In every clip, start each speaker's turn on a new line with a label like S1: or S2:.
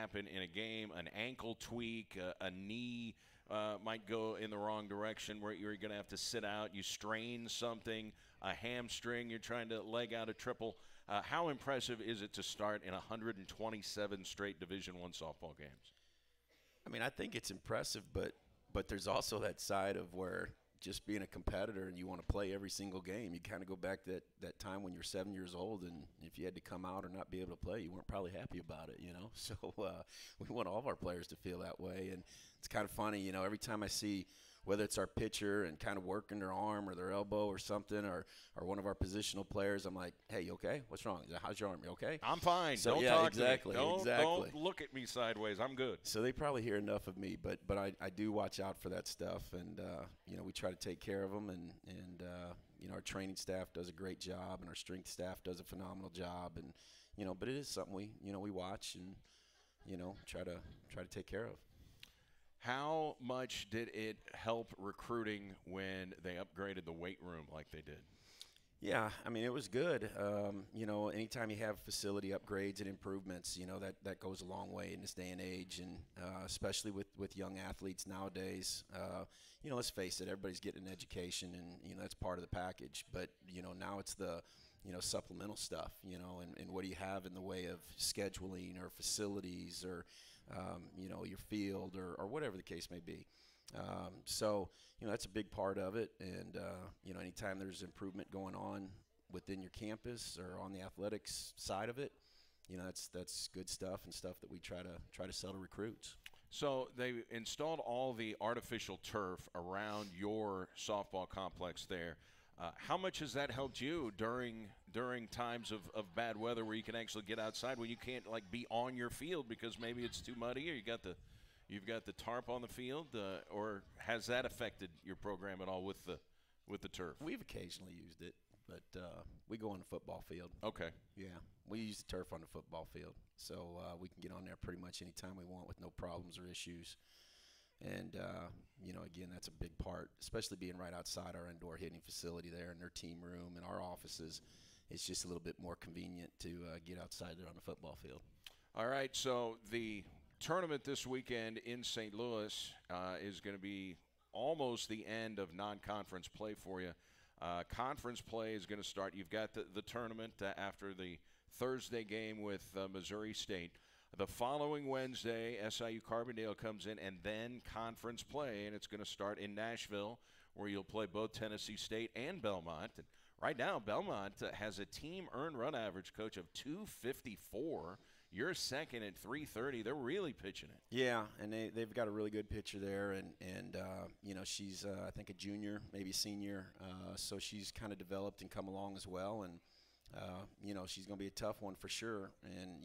S1: happen in a game. An ankle tweak, a knee might go in the wrong direction where you're going to have to sit out. You strain something, a hamstring, you're trying to leg out a triple. How impressive is it to start in 127 straight Division I softball games?
S2: I mean, I think it's impressive, but there's also that side of where just being a competitor and you want to play every single game. You kind of go back to that time when you're 7 years old, and if you had to come out or not be able to play, you weren't probably happy about it, So we want all of our players to feel that way, and it's kind of funny, every time I see whether it's our pitcher and kind of working their arm or their elbow or something, or one of our positional players, I'm like, hey, you okay? What's wrong? How's your arm? You okay?
S1: I'm fine.
S2: So,
S1: don't
S2: yeah,
S1: talk
S2: exactly,
S1: to me.
S2: exactly.
S1: Don't look at me sideways. I'm good.
S2: So they probably hear enough of me, but I do watch out for that stuff, and we try to take care of them, and our training staff does a great job, and our strength staff does a phenomenal job, and but it is something we watch and try to take care of.
S1: How much did it help recruiting when they upgraded the weight room like they did?
S2: Yeah, I mean, it was good. Anytime you have facility upgrades and improvements, that goes a long way in this day and age, and especially with young athletes nowadays. Let's face it, everybody's getting an education, and that's part of the package. But, now it's the, supplemental stuff, and what do you have in the way of scheduling or facilities or, your field or whatever the case may be. So that's a big part of it, and anytime there's improvement going on within your campus or on the athletics side of it, that's good stuff and stuff that we try to sell to recruits.
S1: So they installed all the artificial turf around your softball complex there. How much has that helped you during times of bad weather where you can actually get outside when you can't be on your field because maybe it's too muddy or you've got the tarp on the field, or has that affected your program at all with the turf?
S2: We've occasionally used it, but we go on the football field.
S1: Okay.
S2: Yeah, we use the turf on the football field, so we can get on there pretty much any time we want with no problems or issues. And, again, that's a big part, especially being right outside our indoor hitting facility there in their team room and our offices. It's just a little bit more convenient to get outside there on the football field.
S1: All right, so the tournament this weekend in St. Louis is going to be almost the end of non-conference play for you. Conference play is going to start. You've got the tournament after the Thursday game with Missouri State. The following Wednesday, SIU Carbondale comes in, and then conference play, and it's going to start in Nashville, where you'll play both Tennessee State and Belmont. And right now, Belmont has a team earned run average, coach, of 254. You're second at 330. They're really pitching it.
S2: Yeah, and they've got a really good pitcher there, and she's I think a junior, maybe senior, so she's kind of developed and come along as well, and she's going to be a tough one for sure, and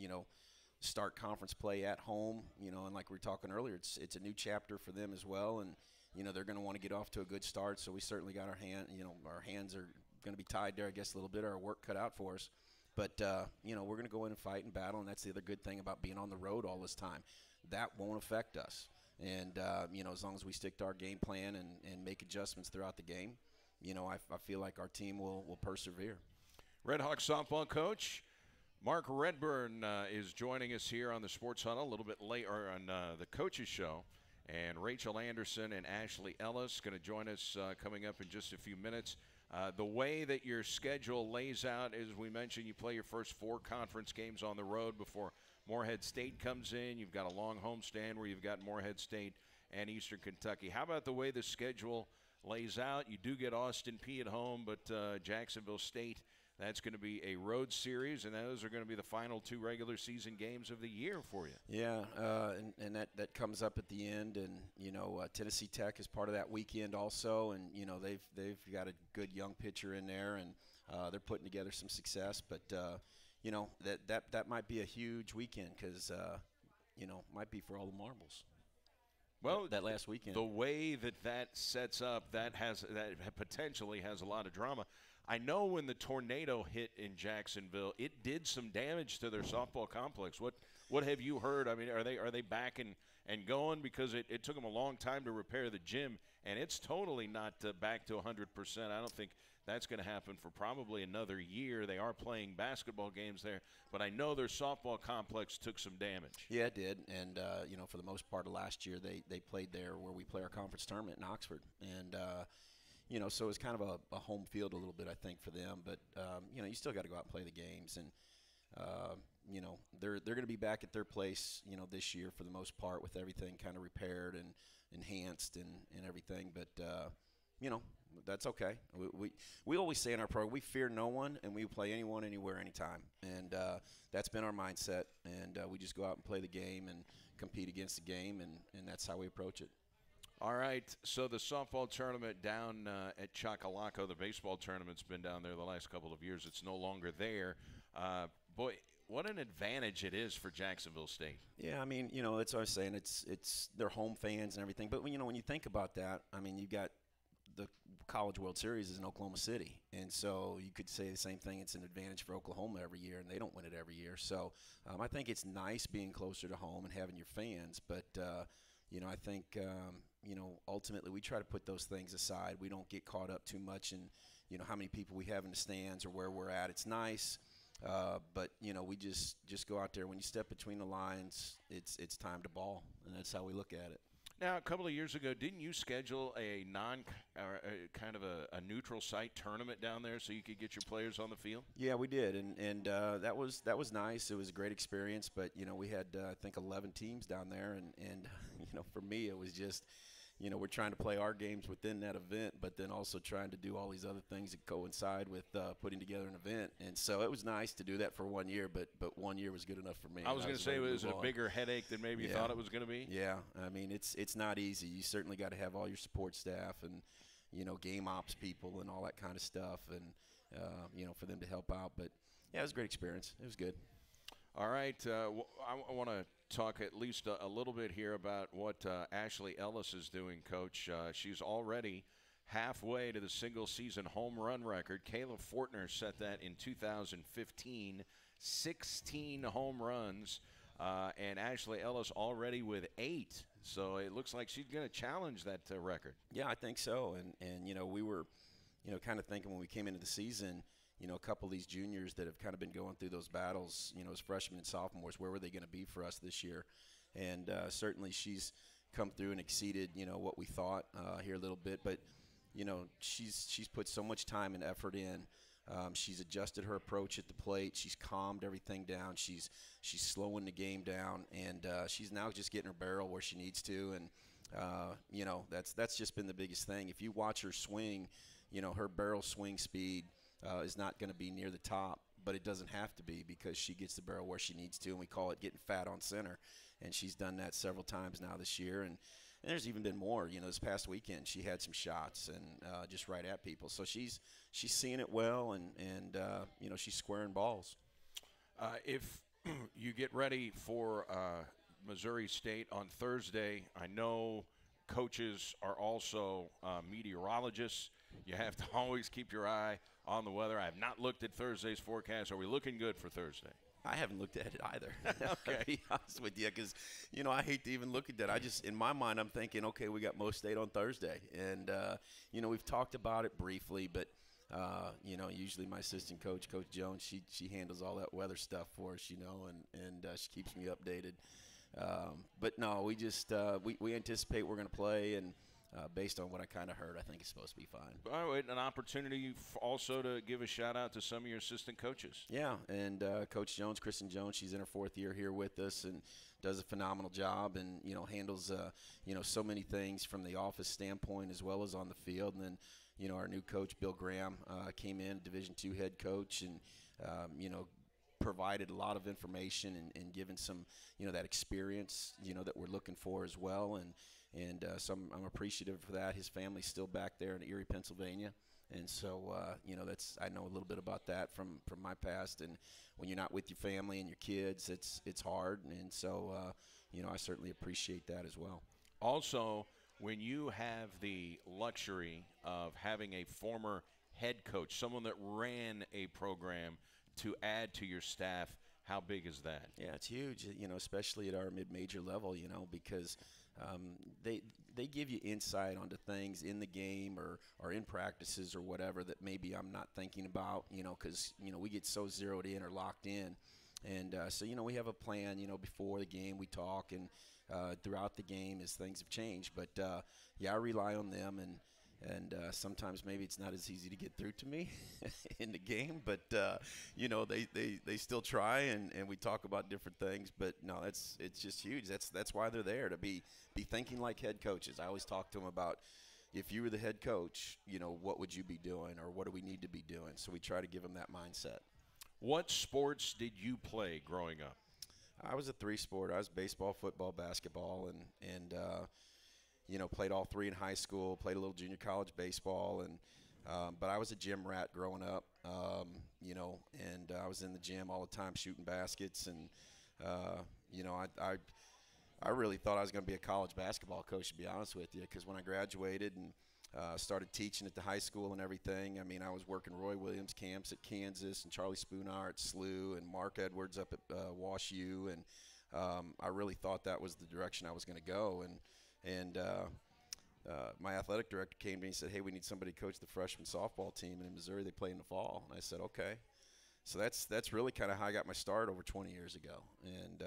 S2: start conference play at home, and like we were talking earlier, it's a new chapter for them as well, and they're going to want to get off to a good start, so we certainly got our hands are going to be tied there, I guess, a little bit, our work cut out for us. But, we're going to go in and fight and battle, and that's the other good thing about being on the road all this time. That won't affect us. And, as long as we stick to our game plan and make adjustments throughout the game, I feel like our team will persevere.
S1: Red Hawks softball coach Mark Redburn is joining us here on the Sports Huddle a little bit later on the Coaches Show. And Rachel Anderson and Ashley Ellis going to join us coming up in just a few minutes. The way that your schedule lays out, as we mentioned, you play your first 4 conference games on the road before Morehead State comes in. You've got a long homestand where you've got Morehead State and Eastern Kentucky. How about the way the schedule lays out? You do get Austin Peay at home, but Jacksonville State, that's going to be a road series, and those are going to be the final 2 regular season games of the year for you.
S2: Yeah, and that comes up at the end, and Tennessee Tech is part of that weekend also, and they've got a good young pitcher in there, and they're putting together some success, but that might be a huge weekend because might be for all the marbles.
S1: Well,
S2: that last weekend,
S1: the way that sets up, that potentially has a lot of drama. I know when the tornado hit in Jacksonville, it did some damage to their softball complex. What have you heard? I mean, are they back and going? Because it took them a long time to repair the gym, and it's totally not back to 100%. I don't think that's going to happen for probably another year. They are playing basketball games there, but I know their softball complex took some damage.
S2: Yeah, it did. And, for the most part of last year, they played there where we play our conference tournament in Oxford. And, so it's kind of a home field a little bit, I think, for them. But, you still got to go out and play the games. And, they're going to be back at their place, this year for the most part with everything kind of repaired and enhanced and everything. But, that's okay. We always say in our program, we fear no one, and we play anyone, anywhere, anytime. And that's been our mindset. And we just go out and play the game and compete against the game, and that's how we approach it.
S1: All right, so the softball tournament down at Chocolaco, the baseball tournament's been down there the last couple of years. It's no longer there. Boy, what an advantage it is for Jacksonville State.
S2: Yeah, I mean, that's what I was saying. It's their home fans and everything. But, when you think about that, I mean, you've got the College World Series is in Oklahoma City. And so you could say the same thing. It's an advantage for Oklahoma every year, and they don't win it every year. So I think it's nice being closer to home and having your fans. But, I think, ultimately we try to put those things aside. We don't get caught up too much in, how many people we have in the stands or where we're at. It's nice. But, we just go out there. When you step between the lines, it's time to ball, and that's how we look at it.
S1: Now, a couple of years ago, didn't you schedule a kind of a neutral site tournament down there so you could get your players on the field?
S2: Yeah, we did, and that was nice. It was a great experience, but we had I think 11 teams down there, and for me it was just. We're trying to play our games within that event, but then also trying to do all these other things that coincide with putting together an event. And so it was nice to do that for 1 year, but 1 year was good enough for me.
S1: I was going to say, was it a bigger headache than maybe you thought it was going to be?
S2: Yeah, I mean, it's not easy. You certainly got to have all your support staff and, game ops people and all that kind of stuff and, for them to help out. But, yeah, it was a great experience. It was good.
S1: All right, I want to talk at least a little bit here about what Ashley Ellis is doing, Coach. She's already halfway to the single-season home run record. Kayla Fortner set that in 2015, 16 home runs, and Ashley Ellis already with 8. So it looks like she's going to challenge that record.
S2: Yeah, I think so. And we were, kind of thinking when we came into the season, a couple of these juniors that have kind of been going through those battles, as freshmen and sophomores, where were they going to be for us this year? And certainly she's come through and exceeded, what we thought here a little bit. But, she's put so much time and effort in. She's adjusted her approach at the plate. She's calmed everything down. She's slowing the game down, and she's now just getting her barrel where she needs to. And that's just been the biggest thing. If you watch her swing, her barrel swing speed is not going to be near the top, but it doesn't have to be because she gets the barrel where she needs to, and we call it getting fat on center. And she's done that several times now this year, and there's even been more. This past weekend she had some shots and just right at people. So she's seeing it well, and she's squaring balls.
S1: If you get ready for Missouri State on Thursday, I know coaches are also meteorologists. You have to always keep your eye on the weather. I have not looked at Thursday's forecast. Are we looking good for Thursday?
S2: I haven't looked at it either.
S1: Okay.
S2: To be honest with you, because, I hate to even look at that. In my mind, I'm thinking, okay, we got Most State on Thursday. And, we've talked about it briefly, but, usually my assistant coach, Coach Jones, she handles all that weather stuff for us, and she keeps me updated. But, no, we just we anticipate we're going to play, and based on what I kind of heard, I think it's supposed to be fine.
S1: All right, an opportunity also to give a shout-out to some of your assistant coaches.
S2: Yeah, and Coach Jones, Kristen Jones, she's in her 4th year here with us and does a phenomenal job and, handles, so many things from the office standpoint as well as on the field. And then, our new coach, Bill Graham, came in, Division II head coach, and, provided a lot of information and given some, that experience, that we're looking for as well. And so I'm appreciative for that. His family's still back there in Erie, Pennsylvania. And so, I know a little bit about that from my past. And when you're not with your family and your kids, it's hard. And so, I certainly appreciate that as well.
S1: Also, when you have the luxury of having a former head coach, someone that ran a program, to add to your staff, How big is that?
S2: Yeah, it's huge, especially at our mid-major level, because they give you insight onto things in the game or in practices or whatever that maybe I'm not thinking about, because, we get so zeroed in or locked in. And so, we have a plan, before the game we talk and throughout the game as things have changed. But, yeah, I rely on them, and sometimes maybe it's not as easy to get through to me in the game, but they still try, and we talk about different things. But no, it's just huge. That's why they're there, to be thinking like head coaches. I always talk to them about, if you were the head coach, what would you be doing, or what do we need to be doing? So we try to give them that mindset.
S1: What sports did you play growing up?
S2: I was a three-sport. I was baseball, football, basketball, and played all three in high school, played a little junior college baseball, and but I was a gym rat growing up, and I was in the gym all the time shooting baskets, and, I really thought I was going to be a college basketball coach, to be honest with you, because when I graduated and started teaching at the high school and everything, I mean, I was working Roy Williams camps at Kansas and Charlie Spoonar at SLU and Mark Edwards up at Wash U, and I really thought that was the direction I was going to go, and my athletic director came to me and said, hey, we need somebody to coach the freshman softball team, and in Missouri they play in the fall. And I said, okay. So that's really kind of how I got my start over 20 years ago, and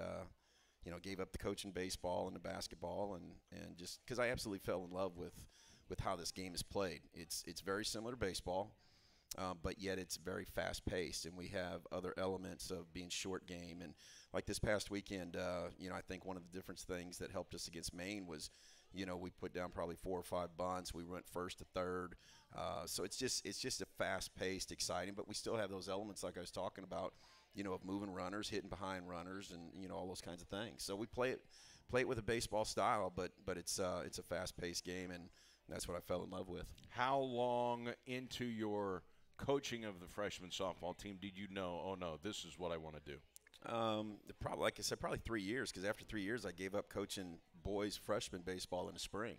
S2: gave up the coaching baseball and the basketball, and just because I absolutely fell in love with how this game is played. It's very similar to baseball, but yet it's very fast-paced, and we have other elements of being short game. And like this past weekend, I think one of the different things that helped us against Maine was, we put down probably 4 or 5 bunts. We went first to third. So it's just a fast-paced, exciting, but we still have those elements like I was talking about, of moving runners, hitting behind runners, and all those kinds of things. So we play it with a baseball style, but it's a fast-paced game, and that's what I fell in love with.
S1: How long into your coaching of the freshman softball team did you know, oh no, this is what I want to do?
S2: Probably, like I said, probably 3 years, because after 3 years I gave up coaching boys freshman baseball in the spring.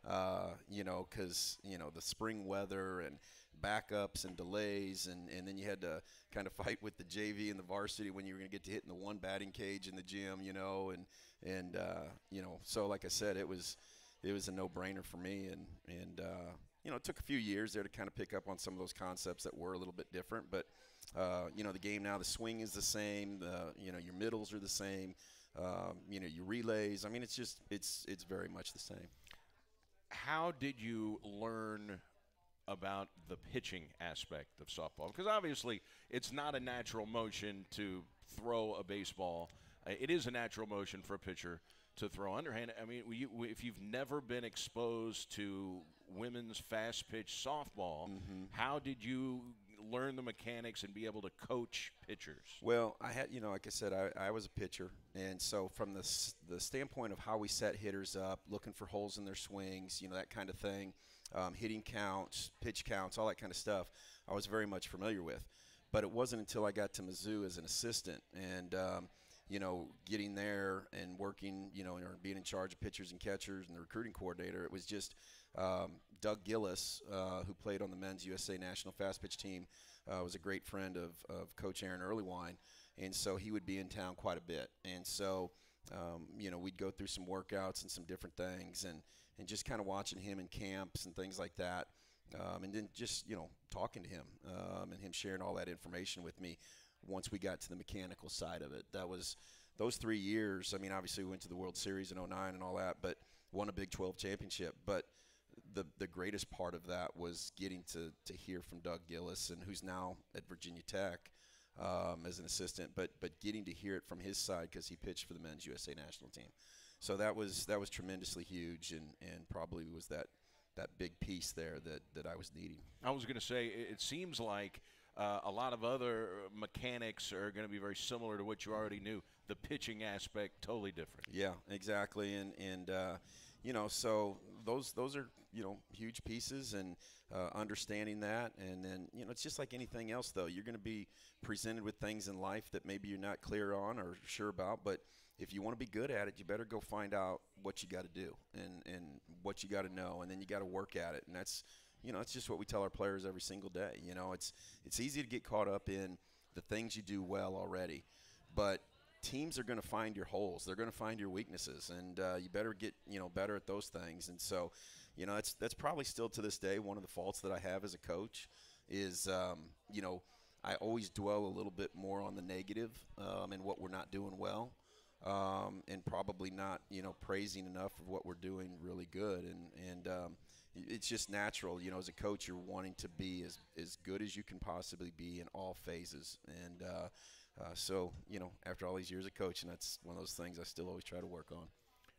S2: Because the spring weather and backups and delays, and then you had to kind of fight with the JV and the varsity when you were going to get to hit in the one batting cage in the gym, and so like I said, it was a no-brainer for me, and it took a few years there to kind of pick up on some of those concepts that were a little bit different, but the game now, the swing is the same, your middles are the same, your relays. I mean, it's very much the same.
S1: How did you learn about the pitching aspect of softball? Because obviously it's not a natural motion to throw a baseball. It is a natural motion for a pitcher to throw underhand. I mean, if you've never been exposed to women's fast-pitch softball, how did you learn the mechanics and be able to coach pitchers?
S2: Well, I had, like I said, I was a pitcher, and so from the standpoint of how we set hitters up, looking for holes in their swings, that kind of thing, hitting counts, pitch counts, all that kind of stuff, I was very much familiar with. But it wasn't until I got to Mizzou as an assistant and getting there and working, or being in charge of pitchers and catchers and the recruiting coordinator, it was just Doug Gillis, who played on the men's USA national fast pitch team, was a great friend of Coach Aaron Earlywine, and so he would be in town quite a bit. And so, we'd go through some workouts and some different things, and just kind of watching him in camps and things like that, and then just, talking to him and him sharing all that information with me. Once we got to the mechanical side of it, that was those 3 years. I mean, obviously we went to the World Series in '09 and all that, but won a Big 12 championship. But the greatest part of that was getting to hear from Doug Gillis, and who's now at Virginia Tech as an assistant, but getting to hear it from his side because he pitched for the men's USA national team. So that was tremendously huge, and probably was that big piece there that I was needing.
S1: I was going to say, it seems like a lot of other mechanics are going to be very similar to what you already knew. The pitching aspect, totally different.
S2: Yeah, exactly. And so those are, huge pieces, and understanding that. And then, it's just like anything else, though. You're going to be presented with things in life that maybe you're not clear on or sure about. But if you want to be good at it, you better go find out what you got to do and what you got to know. And then you got to work at it. And that's, it's just what we tell our players every single day. It's easy to get caught up in the things you do well already. but teams are going to find your holes. They're going to find your weaknesses, and you better get better at those things. And so, that's probably still to this day one of the faults that I have as a coach is I always dwell a little bit more on the negative and what we're not doing well, and probably not praising enough of what we're doing really good. And it's just natural, as a coach, you're wanting to be as good as you can possibly be in all phases. And so, after all these years of coaching, that's one of those things I still always try to work on.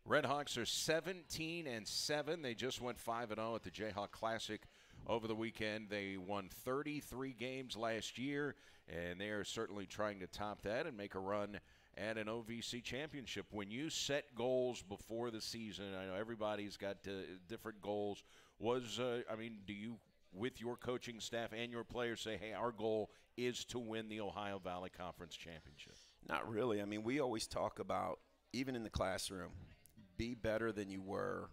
S1: Redhawks are 17-7. They just went 5-0 at the Jayhawk Classic over the weekend. They won 33 games last year, and they are certainly trying to top that and make a run at an OVC championship. When you set goals before the season, I know everybody's got different goals. Do you, with your coaching staff and your players, say, hey, our goal is to win the Ohio Valley Conference Championship?
S2: Not really. I mean, we always talk about, even in the classroom, be better than you were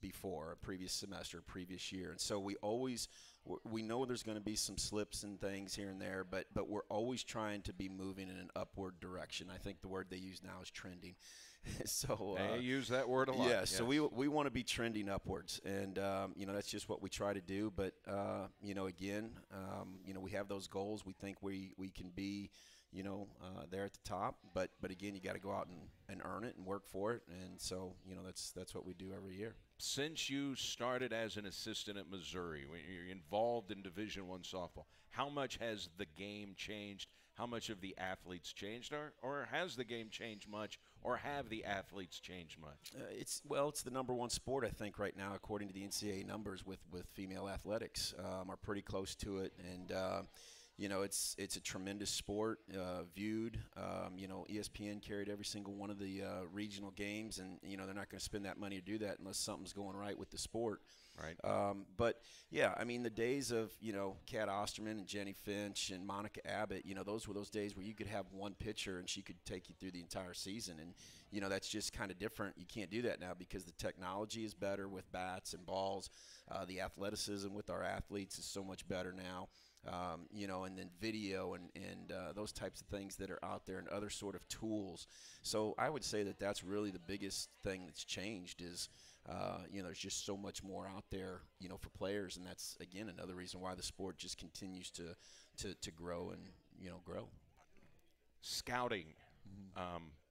S2: before, a previous semester, previous year. And so we know there's going to be some slips and things here and there, but we're always trying to be moving in an upward direction. I think the word they use now is trending. So
S1: they use that word a lot.
S2: Yeah, yes. So we want to be trending upwards, and that's just what we try to do. But again, we have those goals. We think we can be there at the top, but again, you got to go out and earn it and work for it. And so that's what we do every year.
S1: Since you started as an assistant at Missouri, when you're involved in Division I softball, how much has the game changed? How much have the athletes changed, or has the game changed much, or have the athletes changed much?
S2: It's the number one sport, I think, right now, according to the NCAA numbers with female athletics, are pretty close to it. And it's a tremendous sport, viewed. ESPN carried every single one of the regional games, and they're not going to spend that money to do that unless something's going right with the sport.
S1: Right.
S2: But yeah, I mean, the days of Kat Osterman and Jenny Finch and Monica Abbott, those were those days where you could have one pitcher and she could take you through the entire season, and that's just kind of different. You can't do that now because the technology is better with bats and balls. The athleticism with our athletes is so much better now. And then video and those types of things that are out there and other sort of tools. So I would say that that's really the biggest thing that's changed is, there's just so much more out there, for players. And that's, again, another reason why the sport just continues to grow and, grow.
S1: Scouting.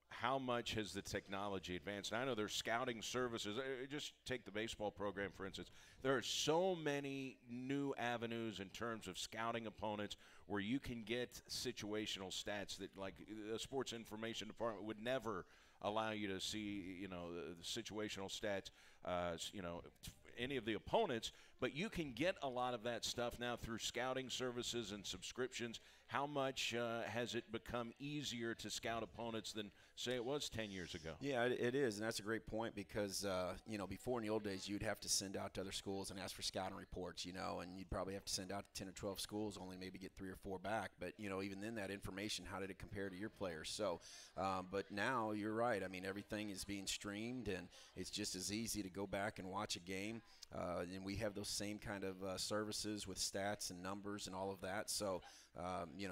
S1: How much has the technology advanced? And I know there's scouting services. Just take the baseball program, for instance. There are so many new avenues in terms of scouting opponents where you can get situational stats that, like, the sports information department would never allow you to see, the situational stats, any of the opponents. But you can get a lot of that stuff now through scouting services and subscriptions. How much has it become easier to scout opponents than, say, it was 10 years ago?
S2: Yeah, it is, and that's a great point because, before in the old days, you'd have to send out to other schools and ask for scouting reports, and you'd probably have to send out to 10 or 12 schools, only maybe get 3 or 4 back. But, even then, that information, how did it compare to your players? So, but now you're right. I mean, everything is being streamed, and it's just as easy to go back and watch a game. And we have those same kind of services with stats and numbers and all of that. So,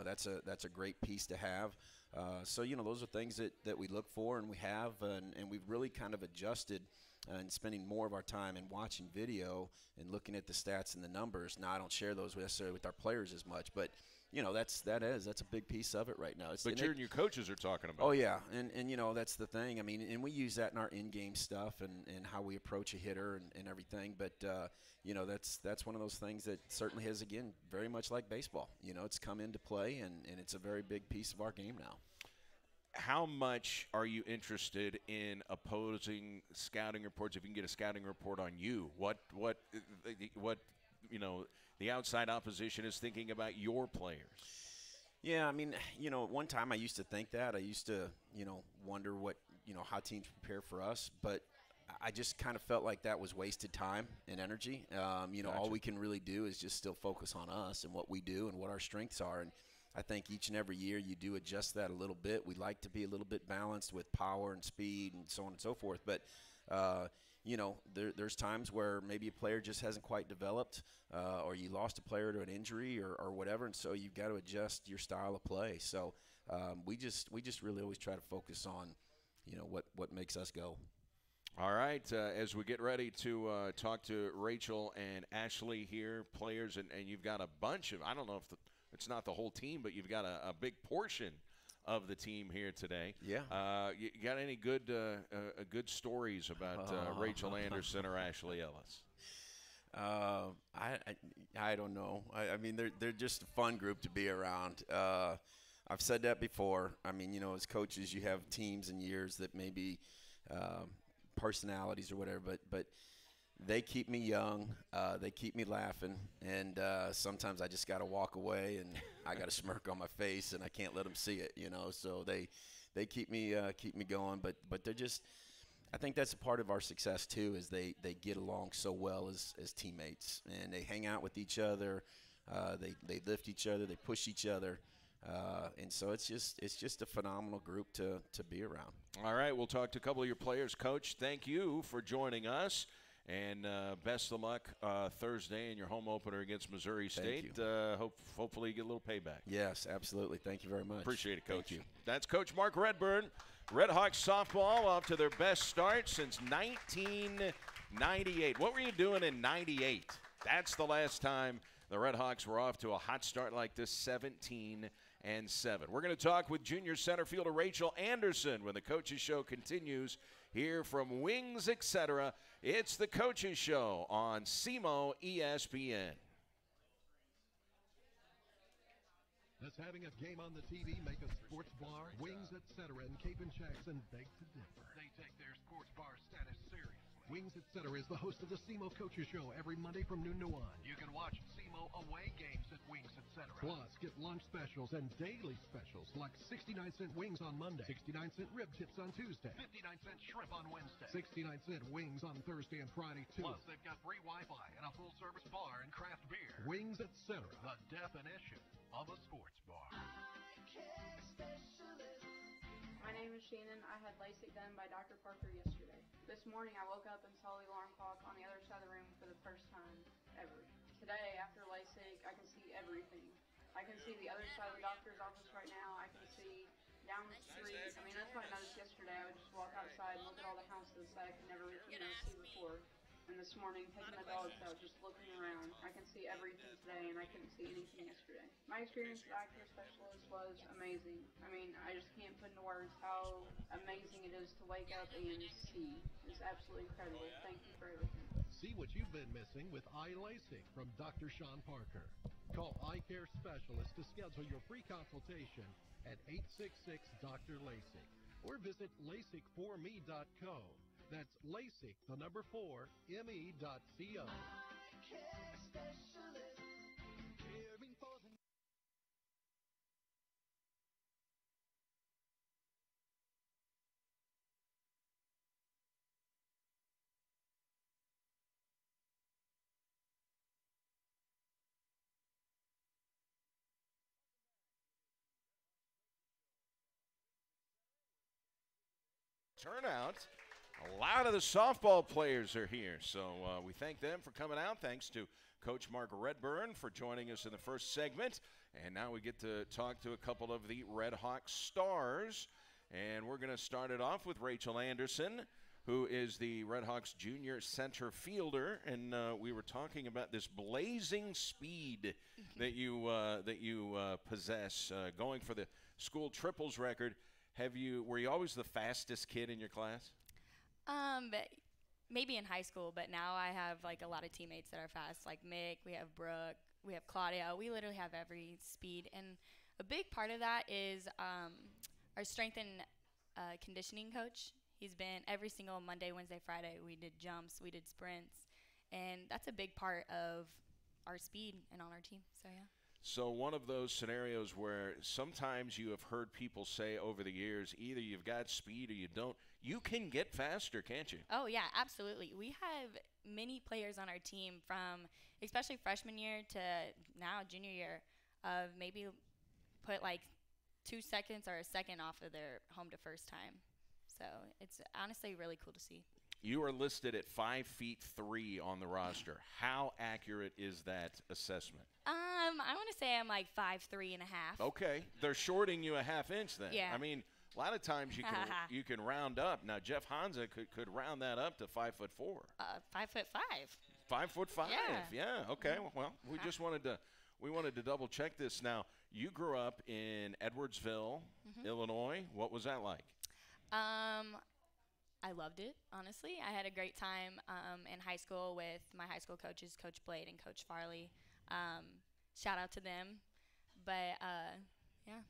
S2: that's a great piece to have. So, those are things that we look for and we have, and we've really kind of adjusted and spending more of our time in watching video and looking at the stats and the numbers. Now, I don't share those necessarily with our players as much, but that's a big piece of it right now.
S1: But you and your coaches are talking about.
S2: Oh yeah, and that's the thing. I mean, and we use that in our in-game stuff and how we approach a hitter and everything. But that's one of those things that certainly has, again, very much like baseball. It's come into play and it's a very big piece of our game now.
S1: How much are you interested in opposing scouting reports? If you can get a scouting report on you, what the outside opposition is thinking about your players?
S2: Yeah, I mean, one time I used to think that. I used to, wonder what, how teams prepare for us. But I just kind of felt like that was wasted time and energy.
S1: Gotcha.
S2: All we can really do is just still focus on us and what we do and what our strengths are. And I think each and every year you do adjust that a little bit. We like to be a little bit balanced with power and speed and so on and so forth. But, there's times where maybe a player just hasn't quite developed or you lost a player to an injury or whatever, and so you've got to adjust your style of play. So, we just really always try to focus on, what makes us go.
S1: All right, as we get ready to talk to Rachel and Ashley here, players, and you've got a bunch of, I don't know if it's not the whole team, but you've got a big portion of the team here today.
S2: Yeah.
S1: You got any good stories about Rachel Anderson or Ashley Ellis?
S2: I don't know. I mean, they're just a fun group to be around. I've said that before. I mean, as coaches, you have teams and years that maybe personalities or whatever, but they keep me young. They keep me laughing, and sometimes I just got to walk away, and I got a smirk on my face, and I can't let them see it. So they keep me going. But they're just. I think that's a part of our success too. Is they get along so well as teammates, and they hang out with each other. They lift each other. They push each other. And so it's just a phenomenal group to be around.
S1: All right, we'll talk to a couple of your players. Coach, thank you for joining us, and best of luck Thursday in your home opener against Missouri State. Hopefully you get a little payback.
S2: Yes, absolutely. Thank you very much.
S1: Appreciate it, Coach.
S2: Thank you.
S1: That's Coach Mark Redburn. Redhawks softball off to their best start since 1998. What were you doing in 98? That's the last time the Redhawks were off to a hot start like this, 17-7. We're going to talk with junior center fielder Rachel Anderson when the Coaches Show continues here from Wings, etc. It's the Coaches Show on SEMO ESPN.
S3: Does having a game on the TV make a sports bar? Wings, etc. and Cape and Jackson beg to differ. They take their sports bar status seriously. Wings, etc. is the host of the SEMO Coaches Show every Monday from noon to 1. You can watch SEMO away games at Wings, etc. Plus, get lunch specials and daily specials like 69-cent wings on Monday, 69-cent rib tips on Tuesday, 59-cent shrimp on Wednesday, 69-cent wings on Thursday and Friday, too. Plus, they've got free Wi-Fi and a full-service bar and craft beer. Wings, etc. The definition of a sports bar.
S4: My name is Shannon. I had LASIK done by Dr. Parker yesterday. This morning I woke up and saw the alarm clock on the other side of the room for the first time ever. Today, after LASIK, I can see everything. I can see the other side of the doctor's office right now. I can see down the street. I mean, that's what I noticed yesterday. I would just walk outside and look at all the houses that I could never, see before. And this morning, taking the dogs out, just looking around, I can see everything today, and I couldn't see anything yesterday. My experience with eye care specialist was amazing. I mean, I just can't put into words how amazing it is to wake up and see. It's absolutely incredible. Thank you for everything.
S3: See what you've been missing with eye LASIK from Dr. Sean Parker. Call Eye Care Specialist to schedule your free consultation at 866-DR-LASIK or visit LASIK4me.co. That's LASIK, the number 4, ME.co.
S1: Turnout. A lot of the softball players are here, so we thank them for coming out. Thanks to Coach Mark Redburn for joining us in the first segment. And now we get to talk to a couple of the Redhawks stars. And we're going to start it off with Rachel Anderson, who is the Redhawks junior center fielder. And we were talking about this blazing speed that you possess, going for the school triples record. Were you always the fastest kid in your class?
S5: Maybe in high school, but now I have like a lot of teammates that are fast, like Mick, we have Brooke, we have Claudia. We literally have every speed, and a big part of that is our strength and conditioning coach. He's been every single Monday, Wednesday, Friday. We did jumps, we did sprints, and that's a big part of our speed and on our team. So yeah.
S1: So one of those scenarios where sometimes you have heard people say over the years, either you've got speed or you don't. You can get faster, can't you?
S5: Oh, yeah, absolutely. We have many players on our team from especially freshman year to now junior year of maybe put like 2 seconds or a second off of their home to first time. So it's honestly really cool to see.
S1: You are listed at 5'3" on the roster. How accurate is that assessment?
S5: I want to say I'm like 5'3.5".
S1: Okay, they're shorting you a half inch then.
S5: Yeah.
S1: I mean, a lot of times you can round up. Now Jeff Hansa could round that up to 5'4".
S5: 5'5".
S1: 5'5".
S5: Yeah.
S1: Okay. Well, we just wanted to double check this. Now, you grew up in Edwardsville, Illinois. What was that like?
S5: I loved it, honestly. I had a great time in high school with my high school coaches, Coach Blade and Coach Farley. Shout out to them. But, yeah,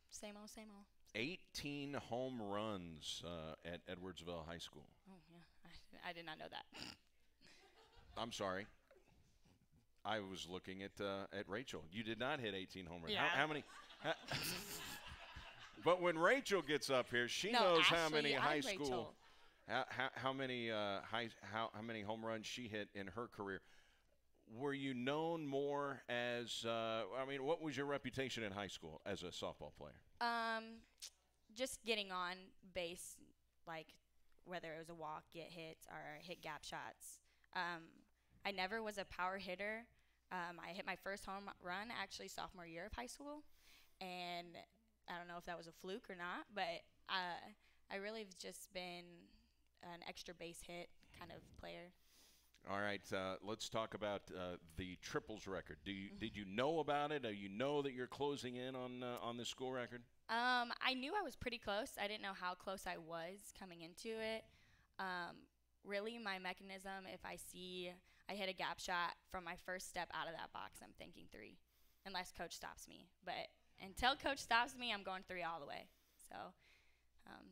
S5: same old, same old.
S1: 18 home runs at Edwardsville High School.
S5: Oh, yeah. I did not know that.
S1: I'm sorry. I was looking at Rachel. You did not hit 18 home runs.
S5: Yeah.
S1: How many? But when Rachel gets up here, she
S5: No,
S1: knows
S5: Ashley,
S1: how many
S5: I'm
S1: high school,
S5: Rachel.
S1: how many home runs she hit in her career. Were you known more as? What was your reputation in high school as a softball player?
S5: Just getting on base, like whether it was a walk, get hits, or hit gap shots. I never was a power hitter. I hit my first home run actually sophomore year of high school, and I don't know if that was a fluke or not, but I really have just been an extra base hit kind of player.
S1: All right, let's talk about the triples record. Did you know about it? Do you know that you're closing in on the school record?
S5: I knew I was pretty close. I didn't know how close I was coming into it. Really, my mechanism, if I see I hit a gap shot from my first step out of that box, I'm thinking 3, unless coach stops me. But until coach stops me, I'm going 3 all the way. So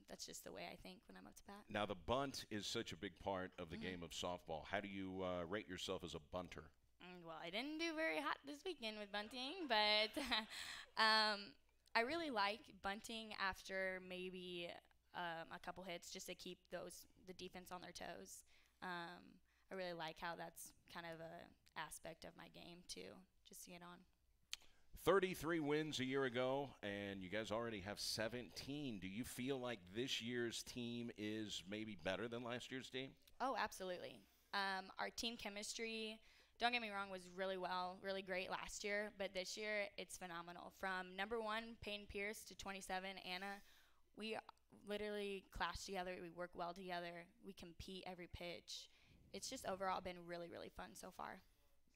S5: that's just the way I think when I'm up to bat.
S1: Now, the bunt is such a big part of the game of softball. How do you rate yourself as a bunter?
S5: Well, I didn't do very hot this weekend with bunting, but I really like bunting after maybe a couple hits just to keep the defense on their toes. I really like how that's kind of a aspect of my game too, just to get on.
S1: 33 wins a year ago, and you guys already have 17. Do you feel like this year's team is maybe better than last year's team?
S5: Oh, absolutely. Our team chemistry, don't get me wrong, was really great last year, but this year it's phenomenal. From number 1, Peyton Pierce, to 27, Anna, we literally clash together. We work well together. We compete every pitch. It's just overall been really, really fun so far.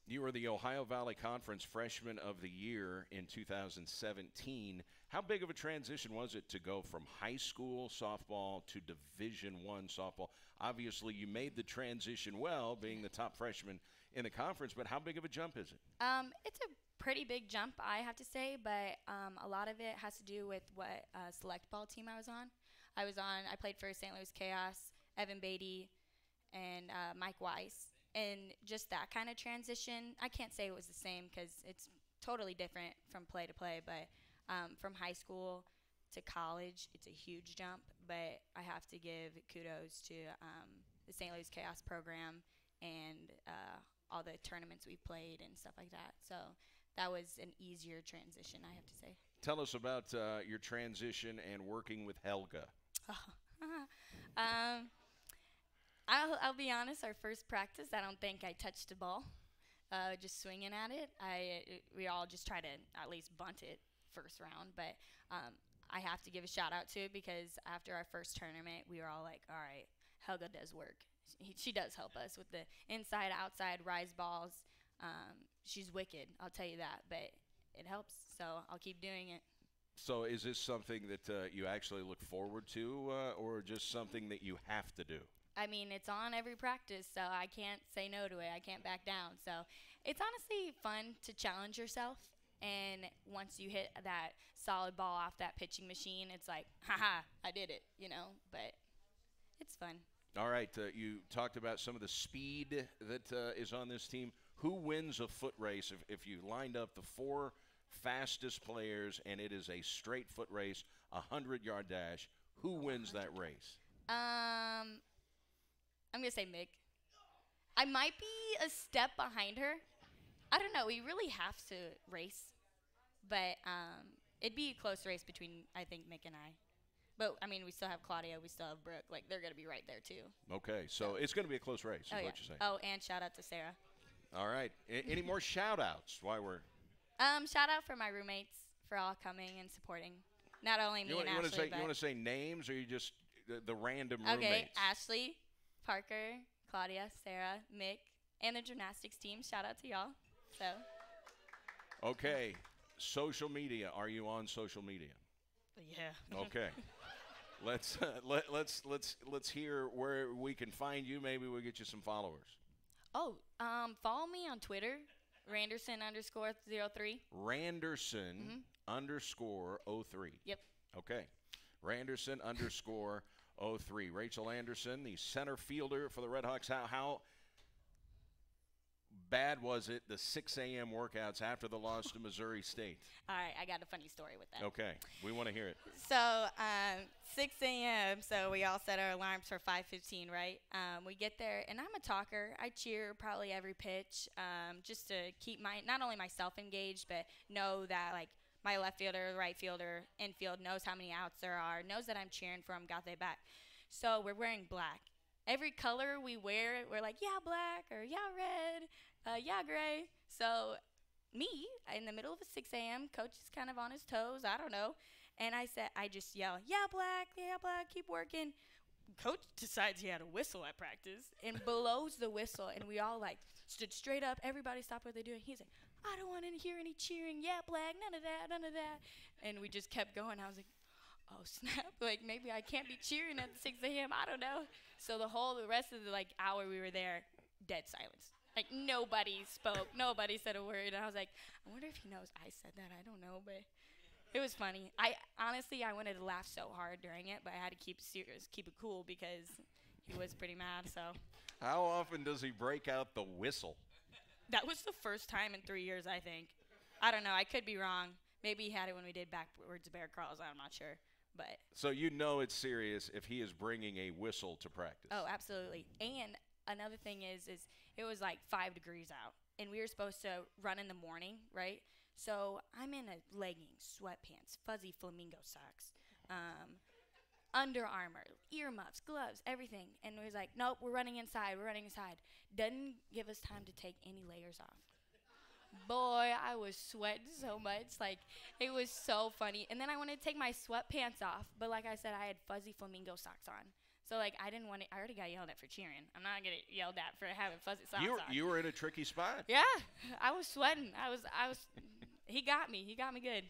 S1: You were the Ohio Valley Conference Freshman of the Year in 2017. How big of a transition was it to go from high school softball to Division I softball? Obviously, you made the transition well, being the top freshman in the conference, but how big of a jump is it?
S5: It's a pretty big jump, I have to say, but a lot of it has to do with what select ball team I was on. I played for St. Louis Chaos, Evan Beatty, and Mike Weiss. And just that kind of transition, I can't say it was the same because it's totally different from play to play, but from high school to college, it's a huge jump. But I have to give kudos to the St. Louis Chaos program and all the tournaments we've played and stuff like that. So that was an easier transition, I have to say.
S1: Tell us about your transition and working with Helga.
S5: I'll be honest, our first practice, I don't think I touched the ball, just swinging at it. We all just try to at least bunt it first round, but I have to give a shout out to it because after our first tournament, we were all like, all right, Helga does work. She does help us with the inside, outside, rise balls. She's wicked, I'll tell you that, but it helps, so I'll keep doing it.
S1: So is this something that you actually look forward to or just something that you have to do?
S5: I mean, it's on every practice, so I can't say no to it. I can't back down. So it's honestly fun to challenge yourself. And once you hit that solid ball off that pitching machine, it's like, haha, I did it, But it's fun.
S1: All right. You talked about some of the speed that is on this team. Who wins a foot race if you lined up the 4 fastest players and it is a straight foot race, a 100-yard dash? Who wins that race?
S5: I'm going to say Mick. I might be a step behind her. I don't know. We really have to race. But it'd be a close race between, I think, Mick and I. But, I mean, we still have Claudia. We still have Brooke. Like, they're going to be right there, too.
S1: Okay, so it's going to be a close race is what you're saying.
S5: Oh, and shout out to Sarah.
S1: All right. Any more shout-outs while we're
S5: Shout out for my roommates for all coming and supporting. Not only me and Ashley, but
S1: you want to say names, or you just the random
S5: okay,
S1: roommates?
S5: Ashley, Parker, Claudia, Sarah, Mick, and the gymnastics team. Shout out to y'all. So.
S1: Okay, social media. Are you on social media?
S5: Yeah.
S1: Okay. let's hear where we can find you. Maybe we'll get you some followers.
S5: Oh, follow me on Twitter, Randerson_03.
S1: Randerson _03.
S5: Yep.
S1: Okay. Randerson _03. Rachel Anderson, the center fielder for the Red Hawks. How bad was it, the 6 a.m. workouts after the loss to Missouri State?
S5: All right, I got a funny story with that.
S1: Okay. We want to hear it.
S5: So 6 a.m., so we all set our alarms for 5:15, right? We get there, and I'm a talker. I cheer probably every pitch just to keep not only myself engaged, but know that, like, my left fielder, right fielder, infield knows how many outs there are, knows that I'm cheering for them, got their back. So we're wearing black. Every color we wear, we're like, yeah, black, or yeah, red, yeah, gray. So me, in the middle of a 6 a.m., coach is kind of on his toes, I don't know. And I just yell, yeah, black, keep working. Coach decides he had a whistle at practice and blows the whistle, and we all, like, stood straight up. Everybody stopped what they're doing. He's like, I don't want to hear any cheering. Yeah, black, none of that, none of that. And we just kept going. I was like, oh, snap. Like, maybe I can't be cheering at 6 a.m. I don't know. So the rest of the, like, hour we were there, dead silence. Like, nobody spoke. Nobody said a word. And I was like, I wonder if he knows I said that. I don't know, but it was funny. Honestly, I wanted to laugh so hard during it, but I had to keep it serious, keep it cool, because he was pretty mad. So
S1: how often does he break out the whistle?
S5: That was the first time in 3 years, I think. I don't know. I could be wrong. Maybe he had it when we did backwards bear crawls. I'm not sure. But
S1: so you know it's serious if he is bringing a whistle to practice.
S5: Oh, absolutely. And another thing is it was like 5 degrees out, and we were supposed to run in the morning, right? So I'm in a leggings, sweatpants, fuzzy flamingo socks, Under Armour, earmuffs, gloves, everything. And it was like, nope, we're running inside. Doesn't give us time to take any layers off. Boy, I was sweating so much. Like, it was so funny. And then I wanted to take my sweatpants off. But like I said, I had fuzzy flamingo socks on. So, like, I didn't want to – I already got yelled at for cheering. I'm not going to yelled at for having fuzzy socks on.
S1: You were in a tricky spot.
S5: Yeah. I was sweating. I was – he got me. He got me good.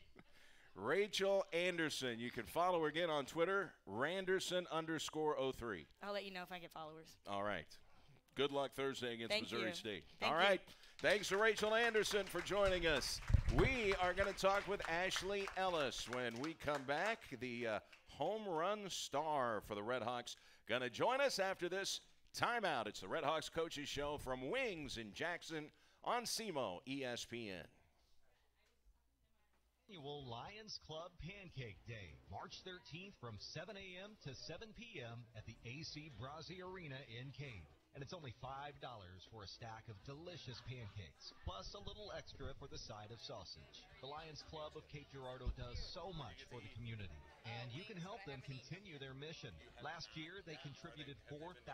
S1: Rachel Anderson. You can follow her again on Twitter, Randerson _03.
S5: I'll let you know if I get followers.
S1: All right. Good luck Thursday against Missouri State.
S5: Thank
S1: All right. Thanks to Rachel Anderson for joining us. We are going to talk with Ashley Ellis when we come back. The home run star for the Red Hawks going to join us after this timeout. It's the Red Hawks Coaches Show from Wings in Jackson on SEMO ESPN.
S6: Annual Lions Club Pancake Day, March 13th from 7 a.m. to 7 p.m. at the AC Brazzi Arena in Cave. And it's only $5 for a stack of delicious pancakes, plus a little extra for the side of sausage. The Lions Club of Cape Girardeau does so much for the community, and you can help them continue their mission. Last year, they contributed $4,000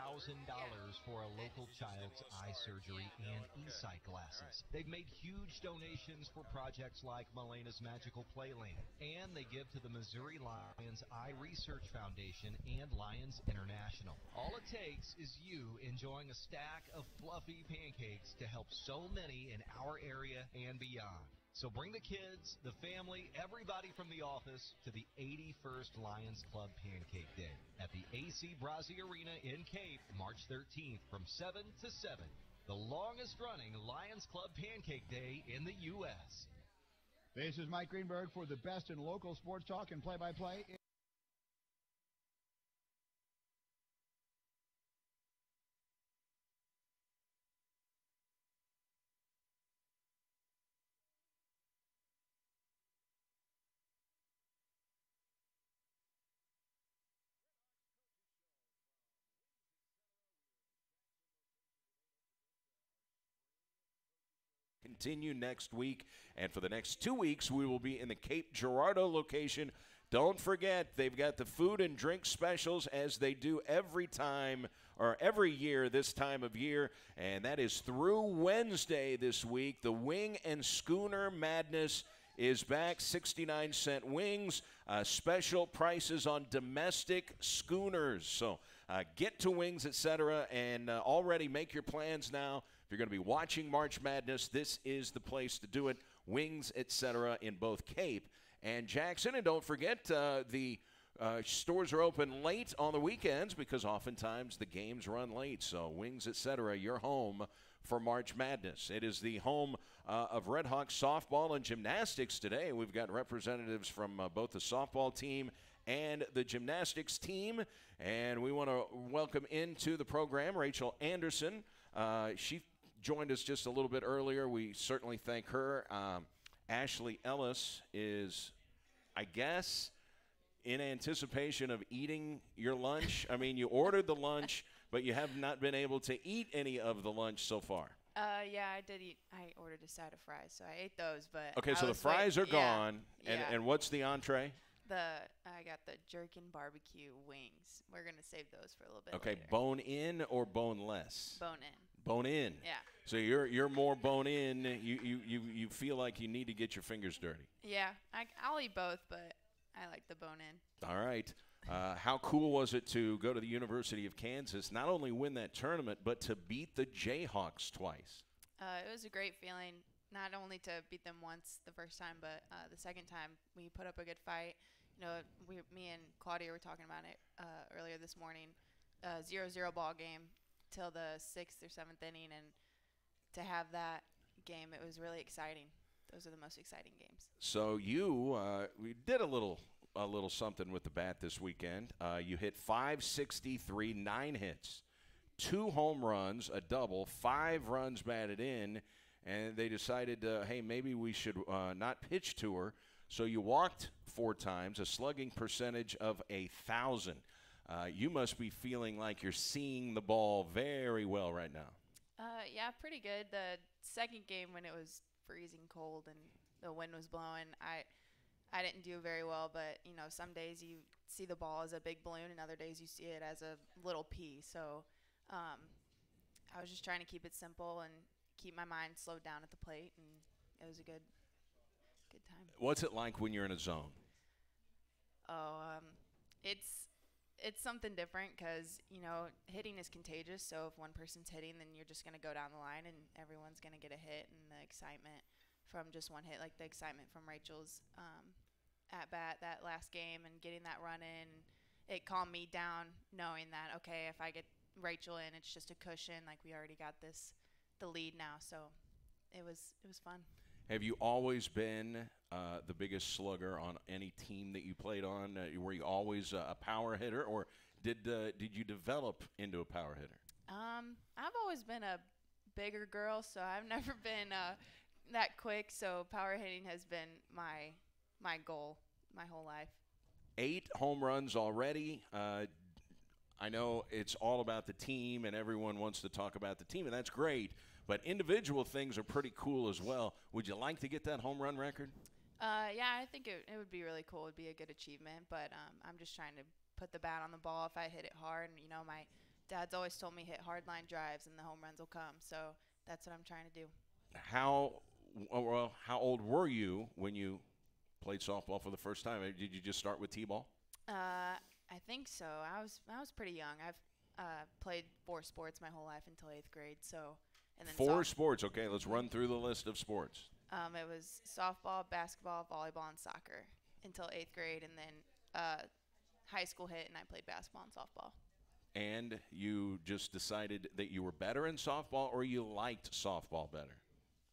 S6: for a local child's eye surgery and e-sight glasses. They've made huge donations for projects like Malena's Magical Playland, and they give to the Missouri Lions Eye Research Foundation and Lions International. All it takes is you enjoying a stack of fluffy pancakes to help so many in our area and beyond. So bring the kids, the family, everybody from the office to the 81st Lions Club Pancake Day at the AC Brazzi Arena in Cape, March 13th from 7 to 7. The longest running Lions Club Pancake Day in the U.S.
S7: This is Mike Greenberg for the best in local sports talk and play-by-play.
S1: Continue next week, and for the next 2 weeks we will be in the Cape Girardeau location Don't forget, they've got the food and drink specials as they do every time or every year this time of year, and that is through Wednesday this week. The Wing and Schooner Madness is back. 69-cent wings, special prices on domestic schooners. So get to Wings, etc., and already make your plans now. If you're going to be watching March Madness, this is the place to do it. Wings, etc., in both Cape and Jackson. And don't forget, the stores are open late on the weekends because oftentimes the games run late. So Wings, etc., your home for March Madness. It is the home of Red Hawks softball and gymnastics today. We've got representatives from both the softball team and the gymnastics team. And we want to welcome into the program Rachel Anderson. She joined us just a little bit earlier. We certainly thank her. Ashley Ellis is, I guess, in anticipation of eating your lunch. I mean, you ordered the lunch, but you have not been able to eat any of the lunch so far.
S8: Yeah, I did eat. I ordered a side of fries, so I ate those. But
S1: okay, so the fries are gone, and what's the entree?
S8: I got the jerkin barbecue wings. We're gonna save those for a little bit.
S1: Okay,
S8: later.
S1: bone in or boneless?
S8: Bone in.
S1: Bone in.
S8: Yeah.
S1: So you're more bone in. You feel like you need to get your fingers dirty.
S8: Yeah, I'll eat both, but I like the bone in.
S1: All right. How cool was it to go to the University of Kansas, not only win that tournament, but to beat the Jayhawks twice?
S8: It was a great feeling, not only to beat them once the first time, but the second time we put up a good fight. You know, me and Claudia were talking about it earlier this morning. 0-0 ball game till the 6th or 7th inning, and to have that game, it was really exciting. Those are the most exciting games.
S1: So we did a little something with the bat this weekend. You hit .563, 9 hits, 2 home runs, a double, 5 runs batted in, and they decided, hey, maybe we should not pitch to her. So you walked 4 times, a slugging percentage of 1,000. You must be feeling like you're seeing the ball very well right now.
S8: Yeah, pretty good. The second game when it was freezing cold and the wind was blowing, I didn't do very well, but, you know, some days you see the ball as a big balloon and other days you see it as a little pea. So I was just trying to keep it simple and keep my mind slowed down at the plate, and it was a good time.
S1: What's it like when you're in a zone?
S8: It's something different because, you know, hitting is contagious. So if one person's hitting, then you're just going to go down the line and everyone's going to get a hit, and the excitement from just one hit, like the excitement from Rachel's at-bat that last game and getting that run in, it calmed me down knowing that, okay, if I get Rachel in, it's just a cushion. Like, we already got the lead now. So it was fun.
S1: Have you always been the biggest slugger on any team that you played on? Were you always a power hitter, or did you develop into a power hitter?
S8: I've always been a bigger girl, so I've never been that quick. So power hitting has been my goal my whole life.
S1: 8 home runs already. I know it's all about the team, and everyone wants to talk about the team, and that's great. But individual things are pretty cool as well. Would you like to get that home run record?
S8: Yeah, I think it would be really cool. It would be a good achievement. But I'm just trying to put the bat on the ball if I hit it hard. And, you know, my dad's always told me hit hard line drives and the home runs will come. So that's what I'm trying to do. How
S1: old were you when you played softball for the first time? Did you just start with T-ball?
S8: I think so. I was pretty young. I've played 4 sports my whole life until 8th grade. So. And then
S1: 4 sports. Okay, let's run through the list of sports.
S8: It was softball, basketball, volleyball, and soccer until 8th grade, and then high school hit, and I played basketball and softball.
S1: And you just decided that you were better in softball, or you liked softball better?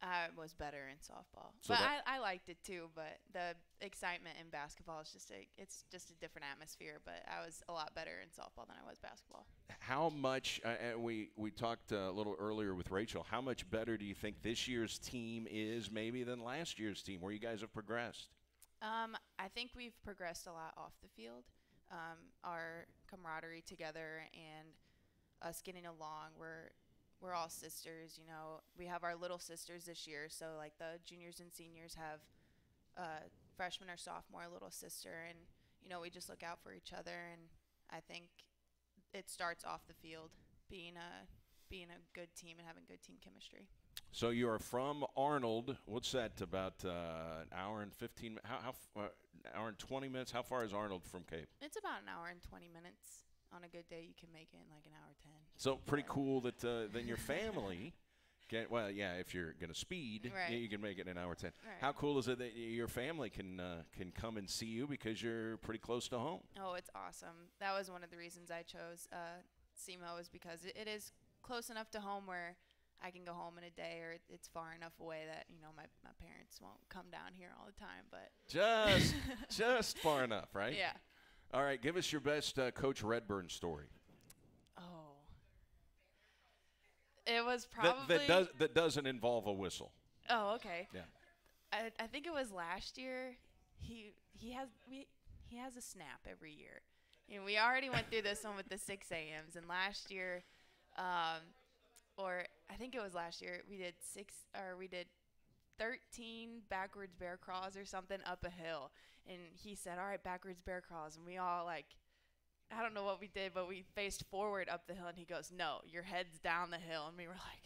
S8: I was better in softball,
S1: so
S8: but I liked it too. But the excitement in basketball is it's just a different atmosphere. But I was a lot better in softball than I was basketball.
S1: How much? We talked a little earlier with Rachel. How much better do you think this year's team is maybe than last year's team, where you guys have progressed?
S8: I think we've progressed a lot off the field. Our camaraderie together and us getting along. We're all sisters, you know. We have our little sisters this year, so like the juniors and seniors have freshmen or sophomore little sister, and we just look out for each other, and I think it starts off the field, being a good team and having good team chemistry.
S1: So you are from Arnold. What's that, about an hour and 15 hour and 20 minutes? How far is Arnold from Cape?
S8: It's about an hour and 20 minutes. On a good day, you can make it in like an hour 10.
S1: So pretty cool that then your family can, well, yeah, if you're going to speed,
S8: Right.
S1: you can make it in an hour 10.
S8: Right.
S1: How cool is it that your family can come and see you because you're pretty close to home?
S8: Oh, it's awesome. That was one of the reasons I chose SEMO, is because it is close enough to home where I can go home in a day, or it's far enough away that my parents won't come down here all the time. But
S1: just far enough, right?
S8: Yeah.
S1: All right, give us your best Coach Redburn story.
S8: Oh, it was probably
S1: that doesn't involve a whistle.
S8: Oh, okay.
S1: Yeah.
S8: I think it was last year. He has a snap every year. And we already went through this one with the 6 a.m.s. And last year, or I think it was last year, we did 13 backwards bear crawls or something up a hill. And he said, all right, backwards bear crawls. And we all, like, I don't know what we did, but we faced forward up the hill. And he goes, no, your head's down the hill. And we were like,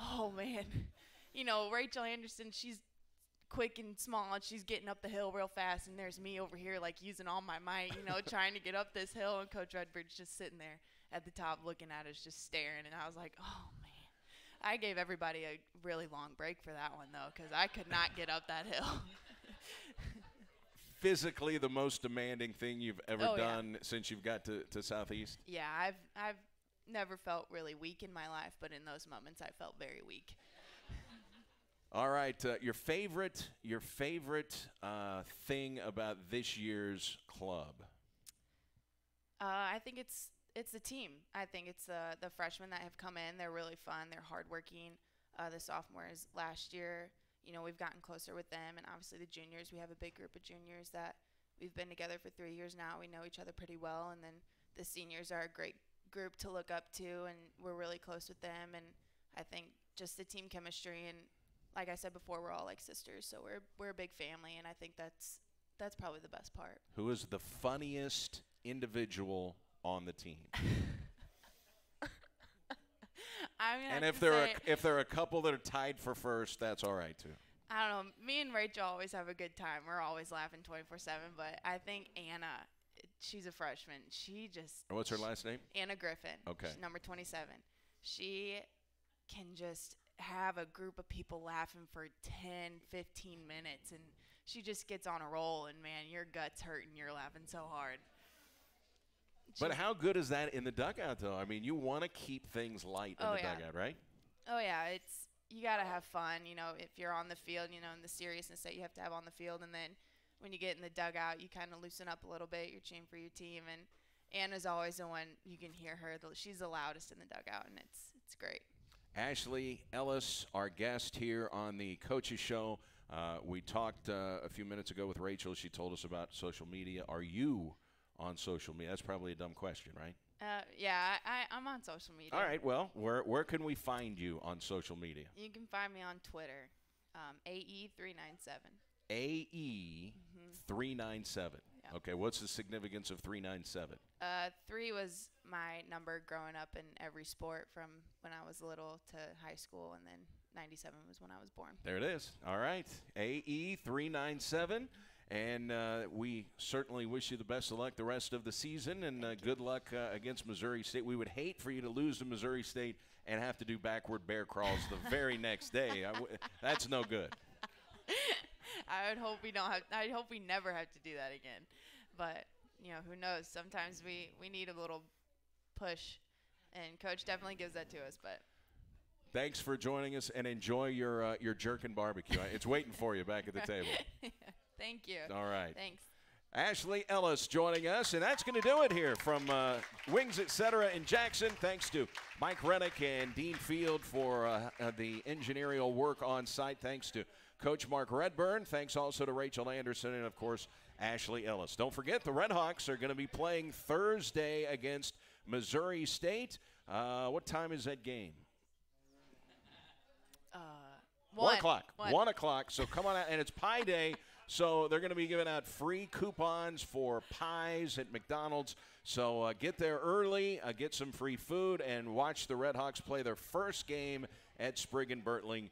S8: oh, man. Rachel Anderson, she's quick and small, and she's getting up the hill real fast. And there's me over here, like, using all my might, trying to get up this hill. And Coach Redbird's just sitting there at the top looking at us, just staring. And I was like, oh, man. I gave everybody a really long break for that one, though, because I could not get up that hill.
S1: Physically the most demanding thing you've ever done since you've got to Southeast?
S8: Yeah, I've never felt really weak in my life, but in those moments I felt very weak.
S1: All right, your favorite thing about this year's club?
S8: I think it's the team. I think it's the freshmen that have come in. They're really fun. They're hardworking. The sophomores last year, we've gotten closer with them, and obviously the juniors. We have a big group of juniors that we've been together for 3 years now. We know each other pretty well, and then the seniors are a great group to look up to, and we're really close with them. And I think just the team chemistry, and like I said before, we're all like sisters, so we're a big family, and I think that's probably the best part.
S1: Who is the funniest individual on the team? And if there are a couple that are tied for first, that's all right too.
S8: I don't know. Me and Rachel always have a good time. We're always laughing 24/7. But I think Anna, she's a freshman.
S1: What's her last name?
S8: Anna Griffin.
S1: Okay.
S8: She's number 27. She can just have a group of people laughing for 10, 15 minutes, and she just gets on a roll. And man, your gut's hurting. You're laughing so hard.
S1: But how good is that in the dugout, though? I mean, you want to keep things light in the dugout, right?
S8: Oh, yeah. You got to have fun, if you're on the field, and the seriousness that you have to have on the field. And then when you get in the dugout, you kind of loosen up a little bit. You're cheering for your team. And Anna's always the one, you can hear her. She's the loudest in the dugout, and it's great.
S1: Ashley Ellis, our guest here on the Coaches Show. We talked a few minutes ago with Rachel. She told us about social media. Are you on social media? That's probably a dumb question, right?
S8: Yeah, I'm on social media.
S1: All right, well, where can we find you on social media?
S8: You can find me on Twitter, AE397.
S1: AE397.
S8: Yeah.
S1: Okay, what's the significance of 397?
S8: 3 was my number growing up in every sport from when I was little to high school, and then 97 was when I was born.
S1: There it is. All right, AE397. And we certainly wish you the best of luck the rest of the season, and good luck against Missouri State. We would hate for you to lose to Missouri State and have to do backward bear crawls the very next day. That's no good.
S8: I would hope we don't have. I hope we never have to do that again. But who knows? Sometimes we need a little push, and Coach definitely gives that to us. But
S1: thanks for joining us, and enjoy your jerkin barbecue. It's waiting for you back at the table.
S8: Thank you.
S1: All right.
S8: Thanks.
S1: Ashley Ellis joining us, and that's going to do it here from Wings Etc. in Jackson. Thanks to Mike Rennick and Dean Field for the engineering work on site. Thanks to Coach Mark Redburn. Thanks also to Rachel Anderson and, of course, Ashley Ellis. Don't forget, the Redhawks are going to be playing Thursday against Missouri State. What time is that game?
S8: 1
S1: o'clock. 1 o'clock. So come on out, and it's Pi Day. So they're going to be giving out free coupons for pies at McDonald's. So get there early, get some free food, and watch the Red Hawks play their first game at Sprigg and Bertling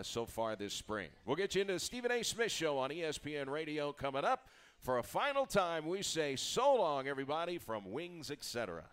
S1: so far this spring. We'll get you into the Stephen A. Smith Show on ESPN Radio coming up. For a final time, we say so long, everybody, from Wings Etc.